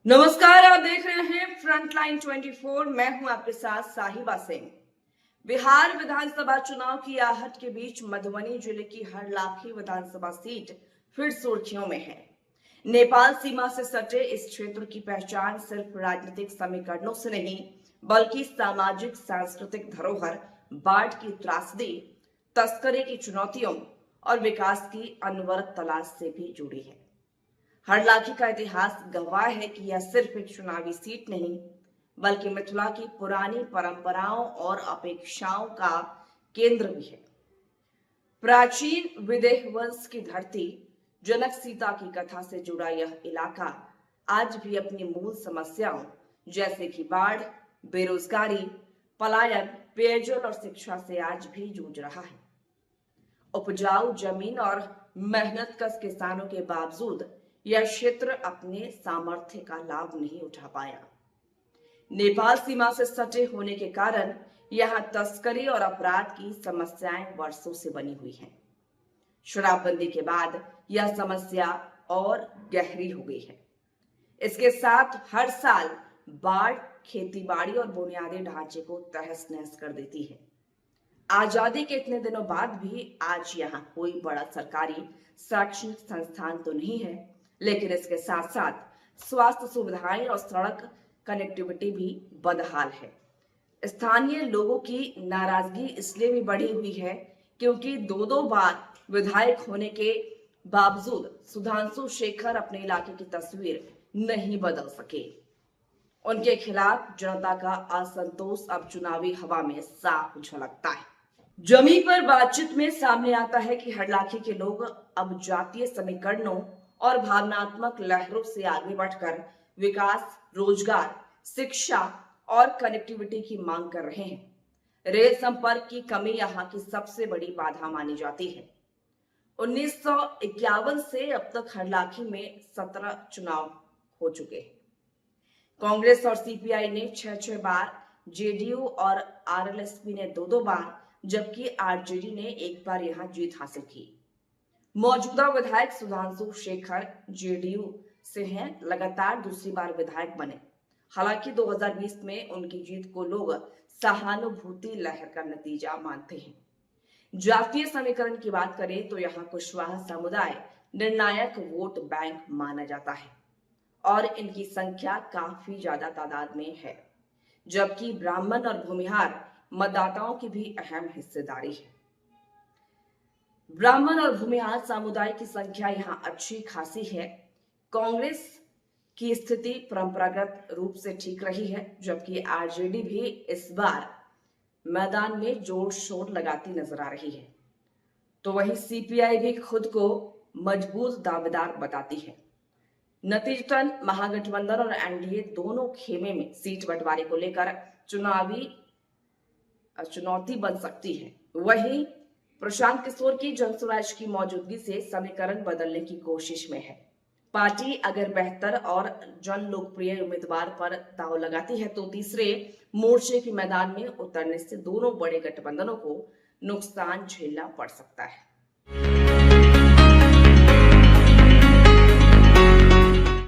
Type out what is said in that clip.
नमस्कार, आप देख रहे हैं फ्रंटलाइन 24। मैं हूं आपके साथ साहिबा सिंह। बिहार विधानसभा चुनाव की आहट के बीच मधुबनी जिले की हरलाखी विधानसभा सीट फिर सुर्खियों में है। नेपाल सीमा से सटे इस क्षेत्र की पहचान सिर्फ राजनीतिक समीकरणों से नहीं, बल्कि सामाजिक सांस्कृतिक धरोहर, बाढ़ की त्रासदी, तस्करी की चुनौतियों और विकास की अनवरत तलाश से भी जुड़ी है। हरलाखी का इतिहास गवाह है कि यह सिर्फ एक चुनावी सीट नहीं, बल्कि मिथिला की पुरानी परंपराओं और अपेक्षाओं का केंद्र भी है। प्राचीन विदेह वंश की धरती, जनक सीता की कथा से जुड़ा यह इलाका आज भी अपनी मूल समस्याओं जैसे कि बाढ़, बेरोजगारी, पलायन, पेयजल और शिक्षा से आज भी जूझ रहा है। उपजाऊ जमीन और मेहनतकश किसानों के बावजूद यह क्षेत्र अपने सामर्थ्य का लाभ नहीं उठा पाया। नेपाल सीमा से सटे होने के कारण यहां तस्करी और अपराध की समस्याएं वर्षों से बनी हुई हैं। शराबबंदी के बाद यह समस्या और गहरी हो गई है। इसके साथ हर साल बाढ़ खेतीबाड़ी और बुनियादी ढांचे को तहस नहस कर देती है। आजादी के इतने दिनों बाद भी आज यहाँ कोई बड़ा सरकारी शैक्षणिक संस्थान तो नहीं है, लेकिन इसके साथ साथ स्वास्थ्य सुविधाएं और सड़क कनेक्टिविटी भी बदहाल है। स्थानीय लोगों की नाराजगी इसलिए भी बढ़ी हुई है क्योंकि दो बार विधायक होने के बावजूद सुधांशु शेखर अपने इलाके की तस्वीर नहीं बदल सके। उनके खिलाफ जनता का असंतोष अब चुनावी हवा में साफ झलकता है। जमीन पर बातचीत में सामने आता है कि हरलाखी के लोग अब जातीय समीकरणों और भावनात्मक लहरों से आगे बढ़कर विकास, रोजगार, शिक्षा और कनेक्टिविटी की मांग कर रहे हैं। रेल संपर्क की कमी यहाँ की सबसे बड़ी बाधा मानी जाती है। 1951 से अब तक हरलाखी में 17 चुनाव हो चुके हैं। कांग्रेस और सीपीआई ने 6 बार, जेडीयू और आरएलएसपी ने 2 बार, जबकि आरजेडी ने 1 बार यहां जीत हासिल की। मौजूदा विधायक सुधांशु शेखर जेडीयू से हैं, लगातार दूसरी बार विधायक बने। हालांकि 2020 में उनकी जीत को लोग सहानुभूति लहर का नतीजा मानते हैं। जातीय समीकरण की बात करें तो यहाँ कुशवाहा समुदाय निर्णायक वोट बैंक माना जाता है और इनकी संख्या काफी ज्यादा तादाद में है, जबकि ब्राह्मण और भूमिहार मतदाताओं की भी अहम हिस्सेदारी है। ब्राह्मण और भूमिहार समुदाय की संख्या यहाँ अच्छी खासी है। कांग्रेस की स्थिति परंपरागत रूप से ठीक रही है, जबकि आरजेडी भी इस बार मैदान में जोर शोर लगाती नजर आ रही है। तो वहीं सीपीआई भी खुद को मजबूत दावेदार बताती है। नतीजतन महागठबंधन और एनडीए दोनों खेमे में सीट बंटवारे को लेकर चुनौती बन सकती है। वहीं प्रशांत किशोर की जनसुराज की मौजूदगी से समीकरण बदलने की कोशिश में है। पार्टी अगर बेहतर और जन लोकप्रिय उम्मीदवार पर दांव लगाती है तो तीसरे मोर्चे के मैदान में उतरने से दोनों बड़े गठबंधनों को नुकसान झेलना पड़ सकता है।